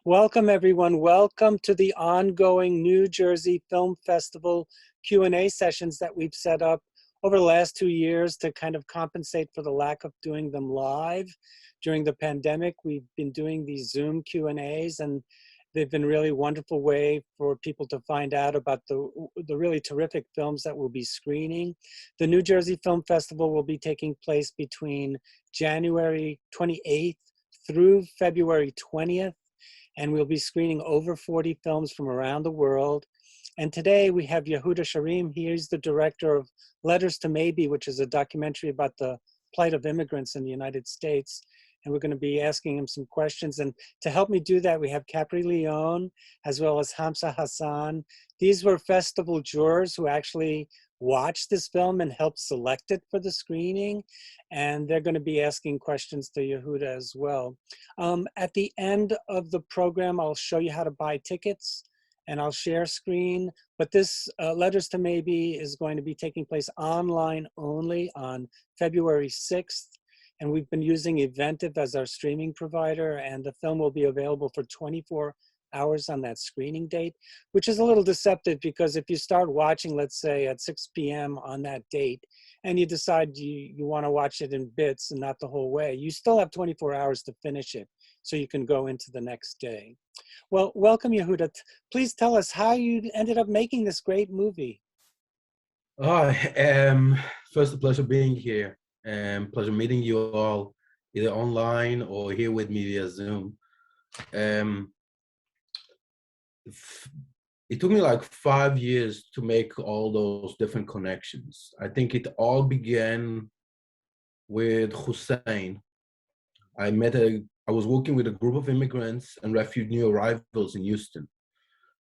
Welcome, everyone. Welcome to the ongoing New Jersey Film Festival Q&A sessions that we've set up over the last 2 years to kind of compensate for the lack of doing them live. During the pandemic, we've been doing these Zoom Q&As, and they've been a really wonderful way for people to find out about the really terrific films that we'll be screening. The New Jersey Film Festival will be taking place between January 28th through February 20th. And we'll be screening over 40 films from around the world. And today we have Yehuda Sharim. He's the director of Letters2Maybe, which is a documentary about the plight of immigrants in the United States. And we're going to be asking him some questions. And to help me do that, we have Capri, Leone, as well as Hamsa, Hassan. These were festival jurors who actually watched this film and helped select it for the screening. And they're going to be asking questions to Yehuda as well. At the end of the program, I'll show you how to buy tickets and I'll share screen. But this Letters2Maybe is going to be taking place online only on February 6th. And we've been using Eventive as our streaming provider, and the film will be available for 24 hours on that screening date, which is a little deceptive because if you start watching, let's say at 6 p.m. on that date, and you decide you want to watch it in bits and not the whole way, you still have 24 hours to finish it, so you can go into the next day. Well, welcome, Yehuda. Please tell us how you ended up making this great movie. First, a pleasure being here. Pleasure meeting you all, either online or here with me via Zoom. It took me like 5 years to make all those different connections. I think it all began with Hussein. I was working with a group of immigrants and refugee new arrivals in Houston.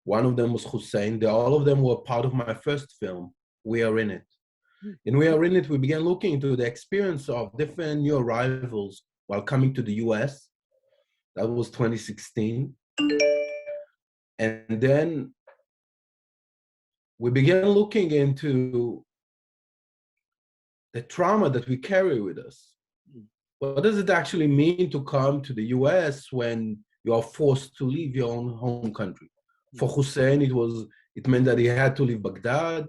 One of them was Hussein. All of them were part of my first film, We Are In It. In We Are In It, we began looking into the experience of different new arrivals while coming to the US. That was 2016. And then we began looking into the trauma that we carry with us. What does it actually mean to come to the US when you are forced to leave your own home country? For Hussein, it meant that he had to leave Baghdad.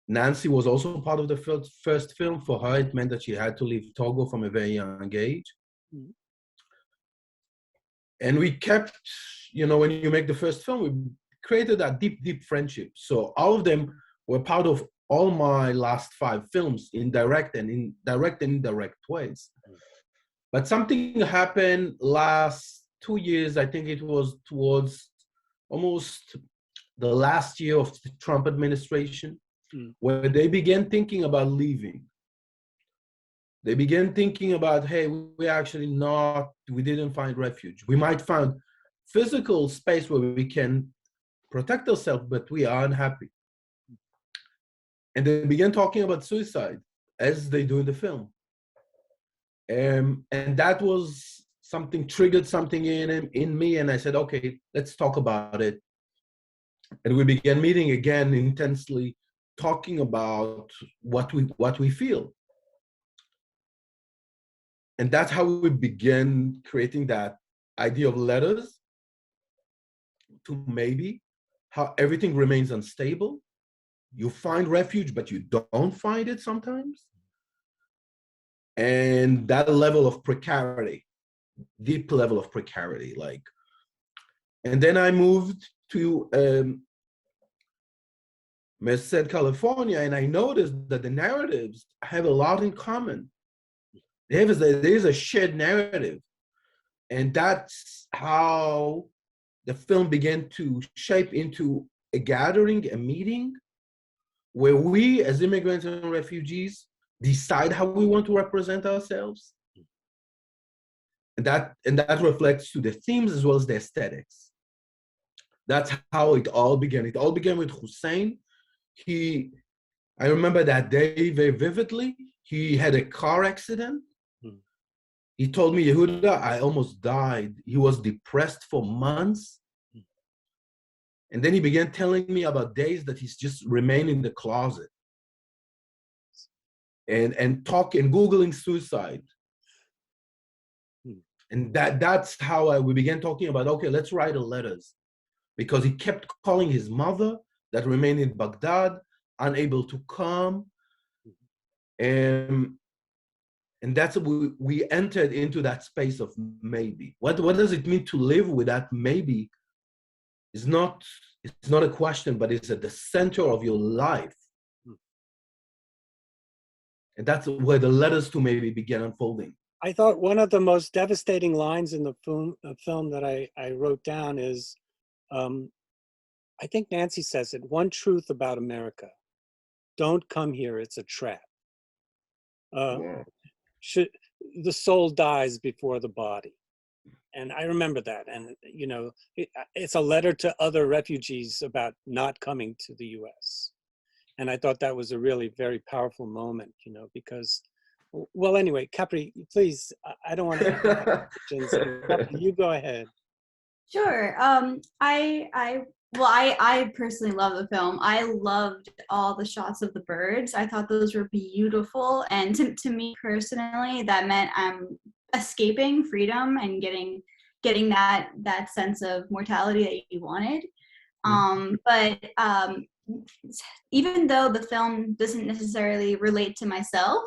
Nancy was also part of the first film. For her, it meant that she had to leave Togo from a very young age. And we kept, when you make the first film, we created that deep, deep friendship. So all of them were part of all my last 5 films in direct and indirect ways. But something happened last 2 years. I think it was towards almost the last year of the Trump administration, where they began thinking about leaving. They began thinking about, hey, we didn't find refuge. We might find physical space where we can protect ourselves, but we are unhappy. And they began talking about suicide, as they do in the film. And that was triggered something in me, and I said, okay, let's talk about it. And we began meeting again intensely, talking about what we feel. And that's how we began creating that idea of letters to maybe, how everything remains unstable. You find refuge, but you don't find it sometimes. And that level of precarity, deep level of precarity, and then I moved to Merced, California, and I noticed that the narratives have a lot in common. There is a shared narrative. And that's how the film began to shape into a gathering, a meeting, where we as immigrants and refugees decide how we want to represent ourselves. And that reflects to the themes as well as the aesthetics. That's how it all began. It all began with Hussein. I remember that day very vividly. He had a car accident. He told me, Yehuda, I almost died. He was depressed for months. And then he began telling me about days that he's just remained in the closet and Googling suicide. And that's how we began talking about, okay, let's write letters. Because he kept calling his mother that remained in Baghdad, unable to come. And that's, we entered into that space of maybe. What does it mean to live with that maybe? It's not a question, but it's at the center of your life. And that's where the Letters to Maybe began unfolding. I thought one of the most devastating lines in the film that I wrote down is, I think Nancy says it, one truth about America: don't come here, it's a trap. Yeah. The soul dies before the body. And I remember that. And, you know, it's a letter to other refugees about not coming to the US. And I thought that was a really very powerful moment, you know, because, well, anyway, Capri, please, I don't want to ask questions. Capri, you go ahead. Sure. I personally love the film. I loved all the shots of the birds. I thought those were beautiful. And to me personally, that meant I'm escaping freedom and getting that sense of mortality that you wanted. But even though the film doesn't necessarily relate to myself,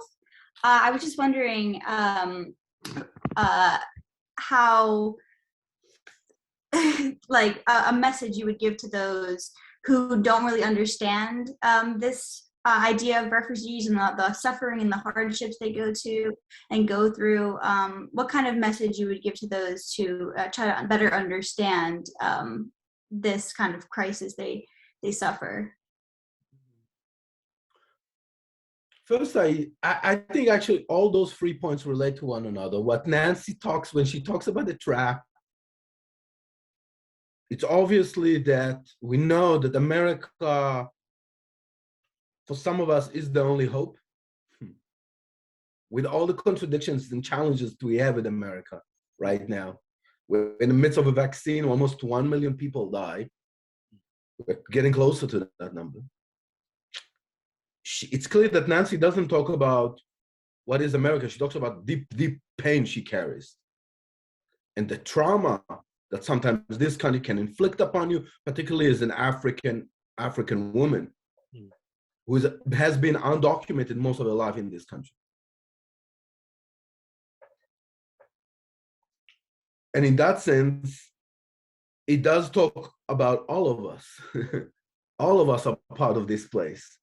I was just wondering how like a message you would give to those who don't really understand this idea of refugees and the suffering and the hardships they go through. What kind of message you would give to those to try to better understand this kind of crisis they suffer? First, I think actually all those 3 points relate to one another. What Nancy talks, when she talks about the trap, it's obviously that we know that America, for some of us, is the only hope. With all the contradictions and challenges we have in America right now, we're in the midst of a vaccine, almost 1 million people die. We're getting closer to that number. It's clear that Nancy doesn't talk about what is America. She talks about deep, deep pain she carries and the trauma that sometimes this country can inflict upon you, particularly as an African woman who has been undocumented most of her life in this country. And in that sense, it does talk about all of us. All of us are part of this place.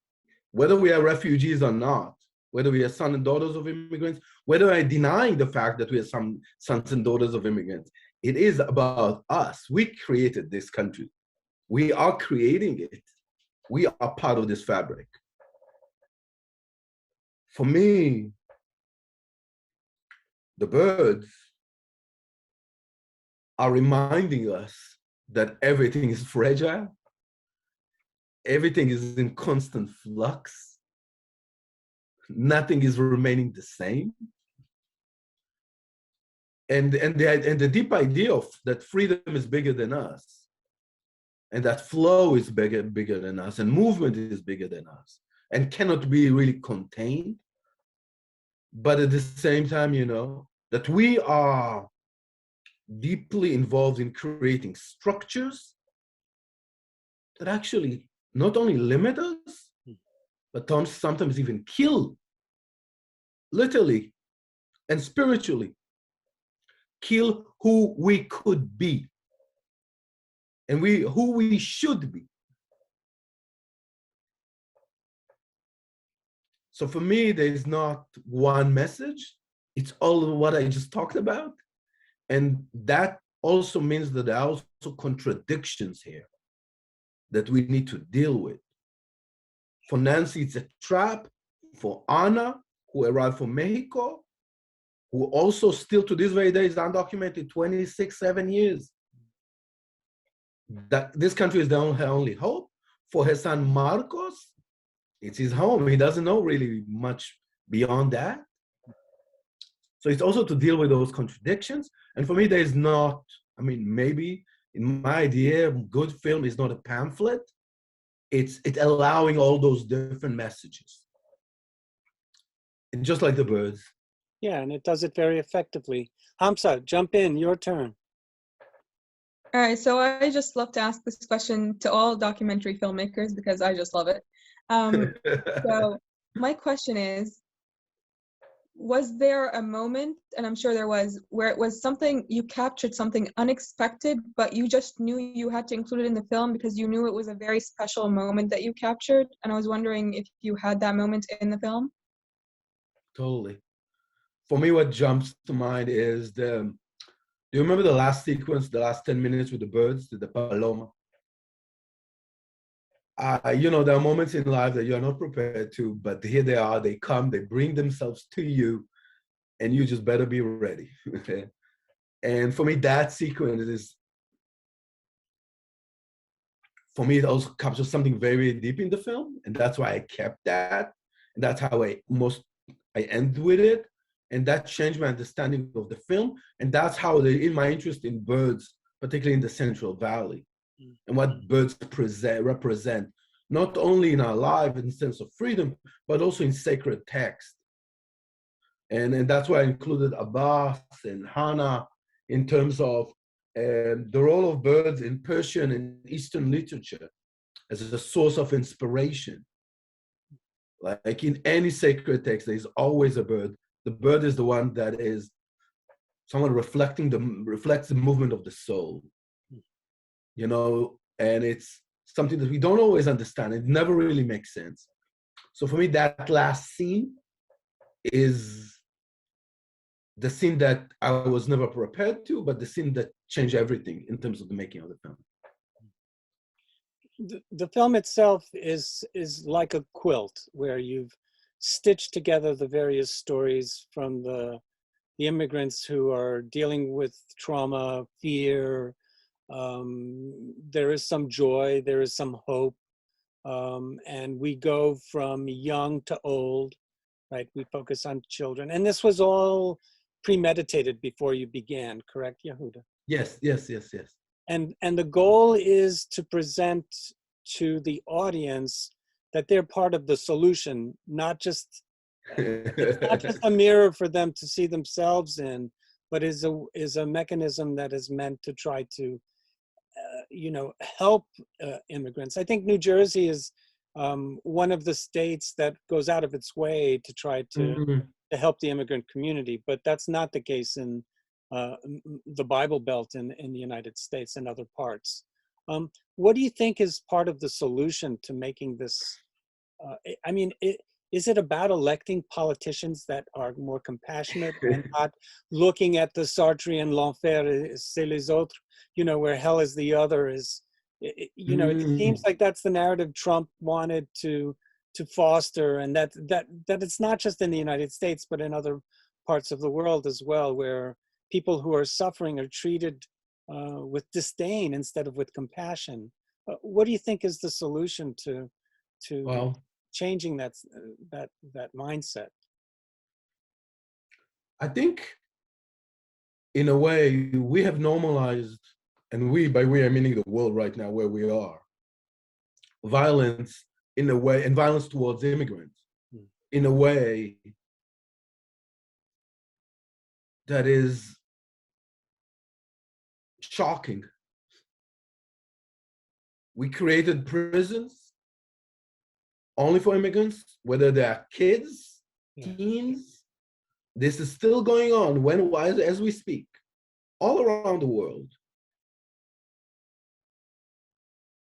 Whether we are refugees or not, whether we are sons and daughters of immigrants, whether we are denying the fact that we are some sons and daughters of immigrants, it is about us. We created this country. We are creating it. We are part of this fabric. For me, the birds are reminding us that everything is fragile. Everything is in constant flux. Nothing is remaining the same. And the deep idea of that freedom is bigger than us, and that flow is bigger than us, and movement is bigger than us, and cannot be really contained. But at the same time, you know, that we are deeply involved in creating structures that actually not only limit us, but sometimes even kill, literally and spiritually, kill who we could be and who we should be. So for me, there is not one message. It's all of what I just talked about. And that also means that there are also contradictions here that we need to deal with. For Nancy, it's a trap. For Anna, who arrived from Mexico, who also still to this very day is undocumented, 7 years. That this country is her only hope. For her son Marcos, it's his home. He doesn't know really much beyond that. So it's also to deal with those contradictions. And for me, there is not, I mean, maybe in my idea, good film is not a pamphlet. It's allowing all those different messages. And just like the birds. Yeah, and it does it very effectively. Hamsa, jump in, your turn. All right, so I just love to ask this question to all documentary filmmakers because I just love it. So my question is, was there a moment, and I'm sure there was, where it was something, you captured something unexpected, but you just knew you had to include it in the film because you knew it was a very special moment that you captured? And I was wondering if you had that moment in the film? Totally. For me, what jumps to mind is do you remember the last sequence, the last 10 minutes with the birds, the paloma? You know, there are moments in life that you're not prepared to, but here they are, they come, they bring themselves to you, and you just better be ready. And for me, that sequence is, for me, it also captures something very deep in the film, and that's why I kept that, and that's how I end with it, and that changed my understanding of the film, and that's how in my interest in birds, particularly in the Central Valley, and what birds represent, not only in our life in the sense of freedom, but also in sacred text. And that's why I included Abbas and Hannah in terms of the role of birds in Persian and Eastern literature as a source of inspiration. Like in any sacred text, there's always a bird. The bird is the one that is somewhat reflects the movement of the soul, you know, and it's something that we don't always understand. It never really makes sense. So for me, that last scene is the scene that I was never prepared to, but the scene that changed everything in terms of the making of the film. The film itself is like a quilt where you've stitched together the various stories from the immigrants who are dealing with trauma, fear. There is some joy, there is some hope, and we go from young to old, right? We focus on children, and this was all premeditated before you began, correct, Yehuda? Yes. And the goal is to present to the audience that they're part of the solution, not just it's not just a mirror for them to see themselves in, but is a mechanism that is meant to try to you know, help immigrants. I think New Jersey is one of the states that goes out of its way to try to help the immigrant community, but that's not the case in the Bible Belt in the United States and other parts. What do you think is part of the solution to making this? I mean, is it about electing politicians that are more compassionate and not looking at the Sartrean l'enfer c'est les autres, you know, where hell is the other is, you know, it seems like that's the narrative Trump wanted to foster, and that it's not just in the United States, but in other parts of the world as well, where people who are suffering are treated with disdain instead of with compassion. What do you think is the solution to Well, changing that mindset? I think in a way we have normalized, and by we I meaning the world right now where we are, violence in a way, and violence towards immigrants in a way that is shocking. We created prisons only for immigrants, whether they are kids, teens. This is still going on as we speak, all around the world.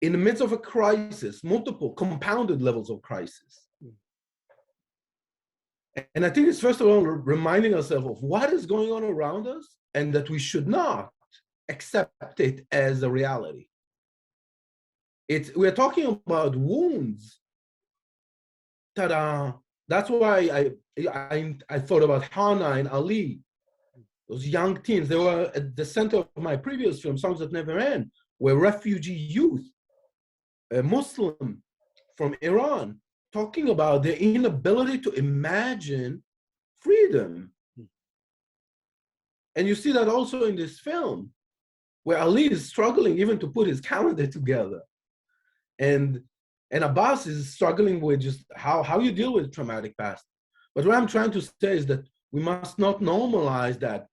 In the midst of a crisis, multiple compounded levels of crisis. And I think it's first of all reminding ourselves of what is going on around us and that we should not accept it as a reality. We're talking about wounds that's why I thought about Hannah and Ali, those young teens. They were at the center of my previous film, Songs That Never End, where refugee youth, a Muslim from Iran, talking about their inability to imagine freedom. And you see that also in this film, where Ali is struggling even to put his calendar together. And Abbas is struggling with just how you deal with traumatic past. But what I'm trying to say is that we must not normalize that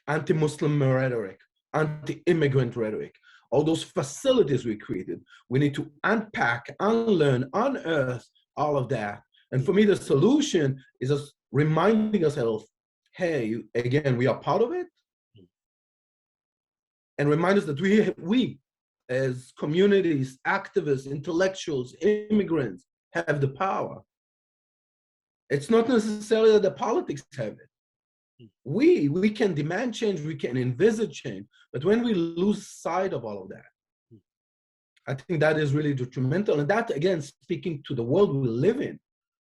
anti-Muslim rhetoric, anti-immigrant rhetoric, all those facilities we created. We need to unpack, unlearn, unearth all of that. And for me, the solution is just reminding ourselves, hey, again, we are part of it. And remind us that we as communities, activists, intellectuals, immigrants, have the power. It's not necessarily that the politics have it. We can demand change, we can envisage change, but when we lose sight of all of that, I think that is really detrimental. And that, again, speaking to the world we live in.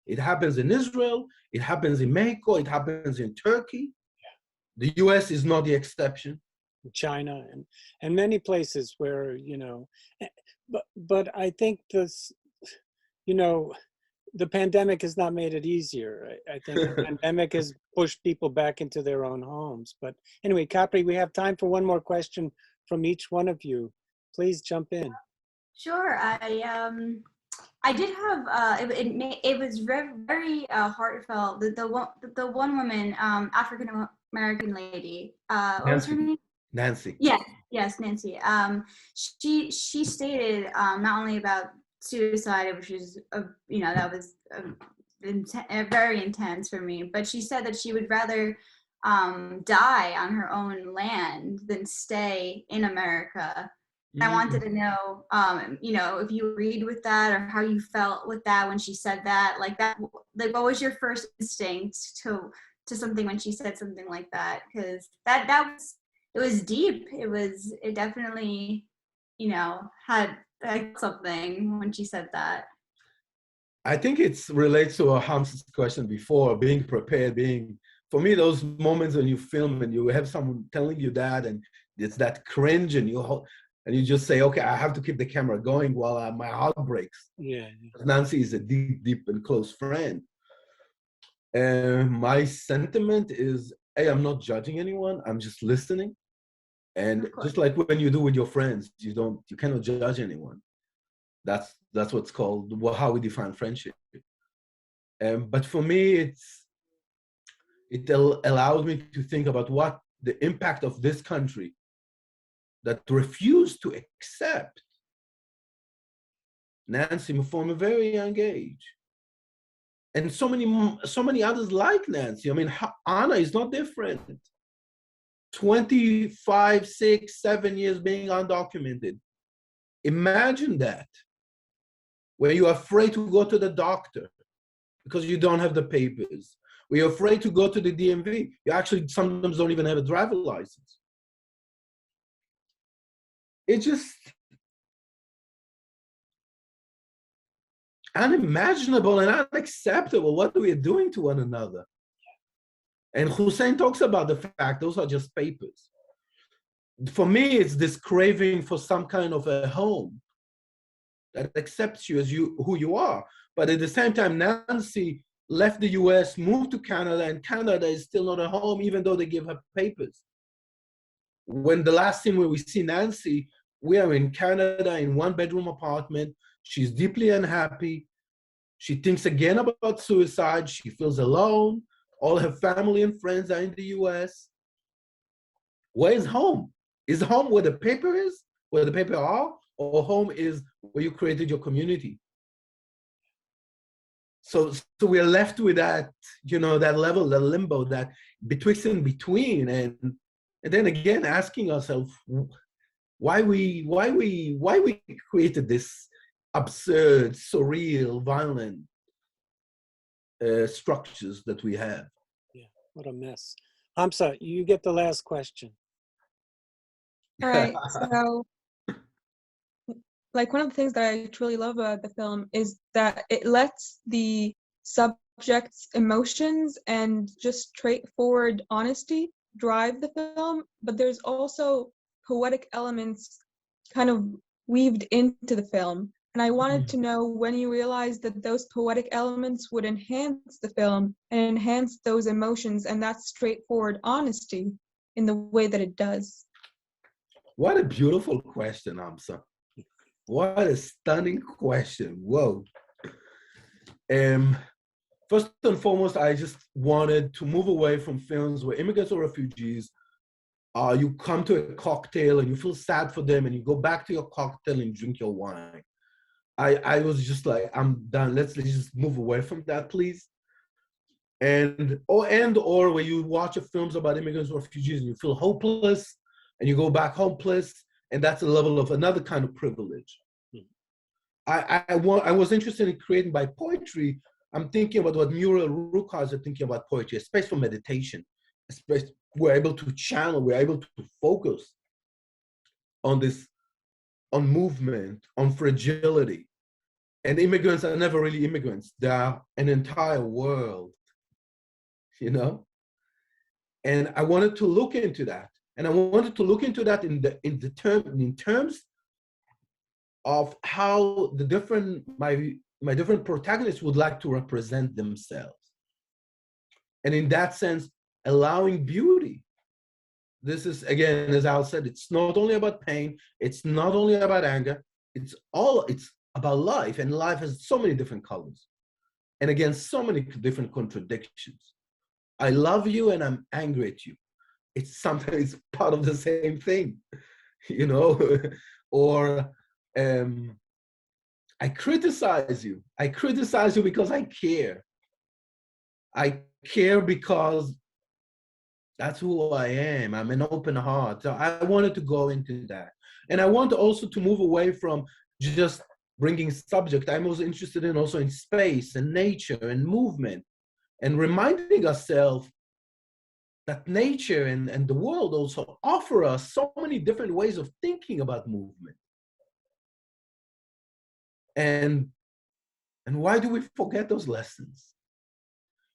It happens in Israel, it happens in Mexico, it happens in Turkey. The US is not the exception. China and many places where, but I think this, the pandemic has not made it easier. I think the pandemic has pushed people back into their own homes. But anyway, Capri, we have time for one more question from each one of you. Please jump in. Sure. I did have it was very heartfelt. The one woman, African American lady. What was her name? Nancy. Yes, Nancy. She stated not only about suicide, which is that was very intense for me, but she said that she would rather die on her own land than stay in America. I wanted to know, if you agreed with that or how you felt with that when she said that, like what was your first instinct to something when she said something like that? Because it was deep. It definitely, had something when she said that. I think it relates to Hamsa's question before, being prepared, for me, those moments when you film and you have someone telling you that, and it's that cringe, and you just say, okay, I have to keep the camera going while my heart breaks. Yeah. Nancy is a deep and close friend. My sentiment is, hey, I'm not judging anyone. I'm just listening. And just like when you do with your friends, you cannot judge anyone. That's what's called, how we define friendship. But for me, it allows me to think about what the impact of this country that refused to accept Nancy from a very young age. And so many others like Nancy. I mean, Anna is not different. 25, 6, 7 years being undocumented. Imagine that, where you're afraid to go to the doctor because you don't have the papers. Where you're afraid to go to the DMV. You actually sometimes don't even have a driver's license. It's just unimaginable and unacceptable what we are doing to one another. And Hussein talks about the fact those are just papers. For me, it's this craving for some kind of a home that accepts you as who you are. But at the same time, Nancy left the US, moved to Canada, and Canada is still not a home, even though they give her papers. When the last scene where we see Nancy, we are in Canada in one-bedroom apartment. She's deeply unhappy. She thinks again about suicide. She feels alone. All her family and friends are in the US. Where is home? Is home where the paper is, where the paper are, or home is where you created your community? So we're left with that, that level, the limbo, that betwixt and between, and then again asking ourselves why we created this absurd, surreal, violent structures that we have. Yeah, what a mess. Hamsa, you get the last question. All right, so like one of the things that I truly love about the film is that it lets the subject's emotions and just straightforward honesty drive the film, but there's also poetic elements kind of weaved into the film. And I wanted to know when you realized that those poetic elements would enhance the film and enhance those emotions and that straightforward honesty in the way that it does. What a beautiful question, Hamsa. What a stunning question. Whoa. First and foremost, I just wanted to move away from films where immigrants or refugees you come to a cocktail and you feel sad for them and you go back to your cocktail and drink your wine. I was just like, I'm done. Let's just move away from that, please. Or when you watch films about immigrants or refugees and you feel hopeless and you go back hopeless, and that's a level of another kind of privilege. I was interested in creating by poetry. I'm thinking about what Muriel Rukars are thinking about poetry, a space for meditation, a space we're able to channel, we're able to focus on this, on movement, on fragility. And immigrants are never really immigrants. They are an entire world, you know? And I wanted to look into that. And I wanted to look into that in terms of how the different, my different protagonists would like to represent themselves. And in that sense, allowing beauty. This is, again, as Al said, it's not only about pain, it's not only about anger, it's about life, and life has so many different colors. And again, so many different contradictions. I love you and I'm angry at you. It's sometimes part of the same thing, you know? Or I criticize you. I criticize you because I care. I care because that's who I am. I'm an open heart. So I wanted to go into that. And I want also to move away from just bringing subject. I'm also interested in also in space and nature and movement, and reminding ourselves that nature and the world also offer us so many different ways of thinking about movement. And why do we forget those lessons?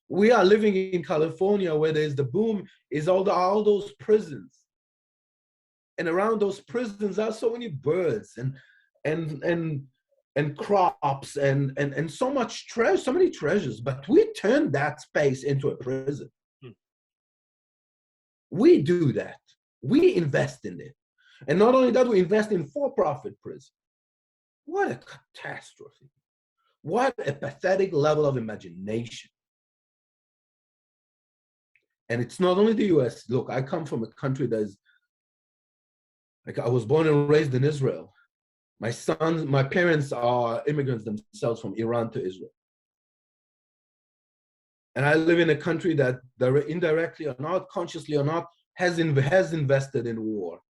We are living in California where there's the boom is all those prisons. And around those prisons are so many birds and crops and so much treasure, so many treasures, but we turn that space into a prison. We do that. We invest in it. And not only that, we invest in for-profit prison. What a catastrophe. What a pathetic level of imagination. And it's not only the US. Look, I come from a country that is, like, I was born and raised in Israel. My parents are immigrants themselves from Iran to Israel. And I live in a country that indirectly or not, consciously or not, has invested in war.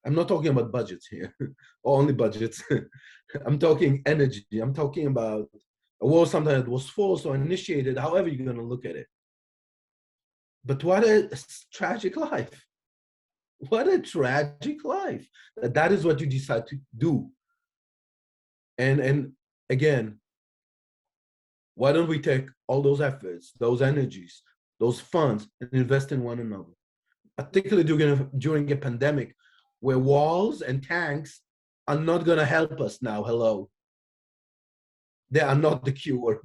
I'm not talking about budgets here, or only budgets. I'm talking energy. I'm talking about a war sometimes that was forced or initiated, however you're going to look at it. But what a tragic life. What a tragic life. That is what you decide to do. And again, why don't we take all those efforts, those energies, those funds, and invest in one another? Particularly during a pandemic where walls and tanks are not going to help us now. Hello. They are not the cure.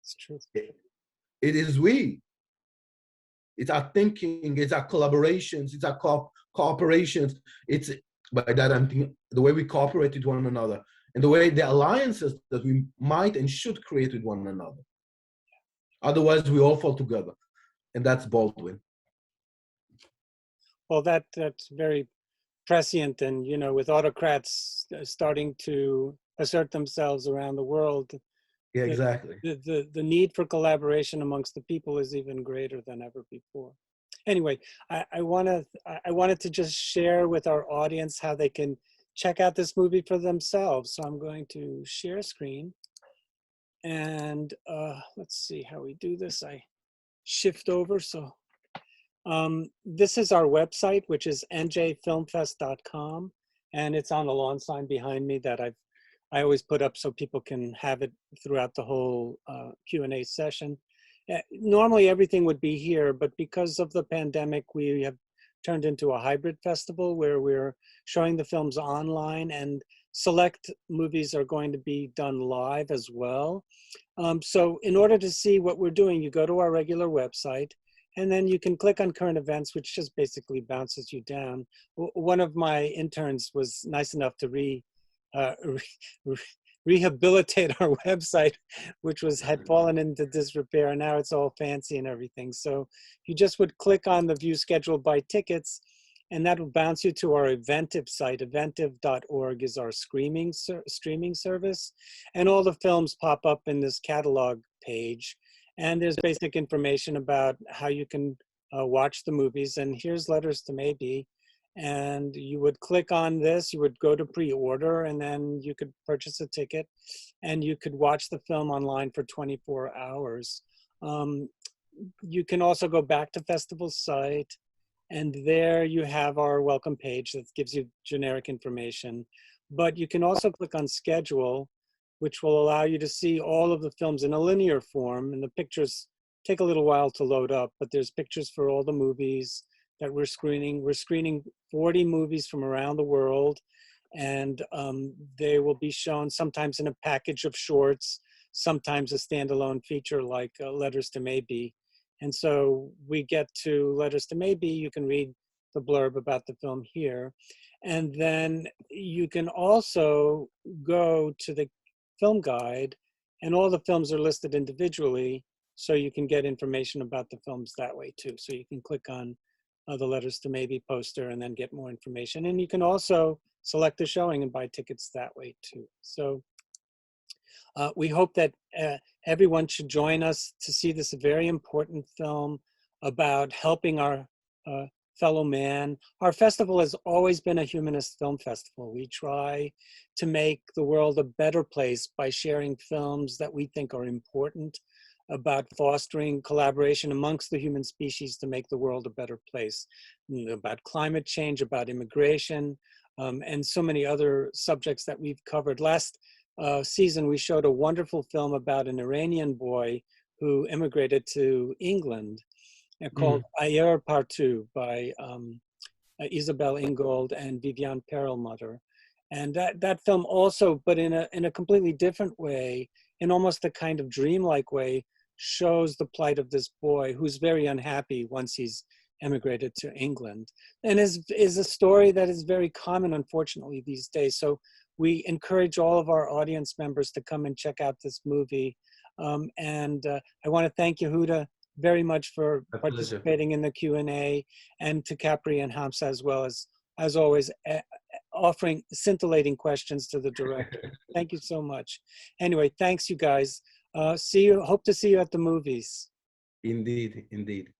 It's true. It is we. It's our thinking, it's our collaborations, it's our cooperations. It's, by that I'm thinking, the way we cooperate with one another and the way the alliances that we might and should create with one another. Otherwise, we all fall together. And that's Baldwin. Well, that's very prescient. And, you know, with autocrats starting to assert themselves around the world, Yeah, exactly. The need for collaboration amongst the people is even greater than ever before. Anyway, I wanted to just share with our audience how they can check out this movie for themselves. So I'm going to share screen, and let's see how we do this. I shift over. So this is our website, which is njfilmfest.com, and it's on the lawn sign behind me that I always put up so people can have it throughout the whole Q&A session. Normally everything would be here, but because of the pandemic, we have turned into a hybrid festival where we're showing the films online, and select movies are going to be done live as well. So in order to see what we're doing, you go to our regular website, and then you can click on current events, which just basically bounces you down. One of my interns was nice enough to rehabilitate our website, which had fallen into disrepair, and now it's all fancy and everything. So you just would click on the view schedule by tickets, and that will bounce you to our Eventive site. Eventive.org is our streaming service, and all the films pop up in this catalog page. And there's basic information about how you can watch the movies. And here's Letters to Maybe. And you would click on this, you would go to pre-order, and then you could purchase a ticket, and you could watch the film online for 24 hours. You can also go back to festival site, and there you have our welcome page that gives you generic information. But you can also click on schedule, which will allow you to see all of the films in a linear form, and the pictures take a little while to load up, but there's pictures for all the movies that we're screening. We're screening 40 movies from around the world, and they will be shown sometimes in a package of shorts, sometimes a standalone feature like Letters to Maybe. And so we get to Letters to Maybe, you can read the blurb about the film here. And then you can also go to the film guide, and all the films are listed individually, so you can get information about the films that way too. So you can click on the Letters to Maybe poster and then get more information. And you can also select a showing and buy tickets that way too. So we hope that everyone should join us to see this very important film about helping our fellow man. Our festival has always been a humanist film festival. We try to make the world a better place by sharing films that we think are important, about fostering collaboration amongst the human species to make the world a better place, about climate change, about immigration, and so many other subjects that we've covered. Last season, we showed a wonderful film about an Iranian boy who immigrated to England, called Ayer Partout by Isabel Ingold and Viviane Perelmutter. And that film also, but in a completely different way, in almost a kind of dreamlike way, shows the plight of this boy who's very unhappy once he's emigrated to England, and is a story that is very common, unfortunately, these days. So we encourage all of our audience members to come and check out this movie. And I want to thank Yehuda very much for participating in the Q&A, and to Capri and Hamsa as well, as always, offering scintillating questions to the director. Thank you so much. Anyway, thanks you guys. Hope to see you at the movies. Indeed, indeed.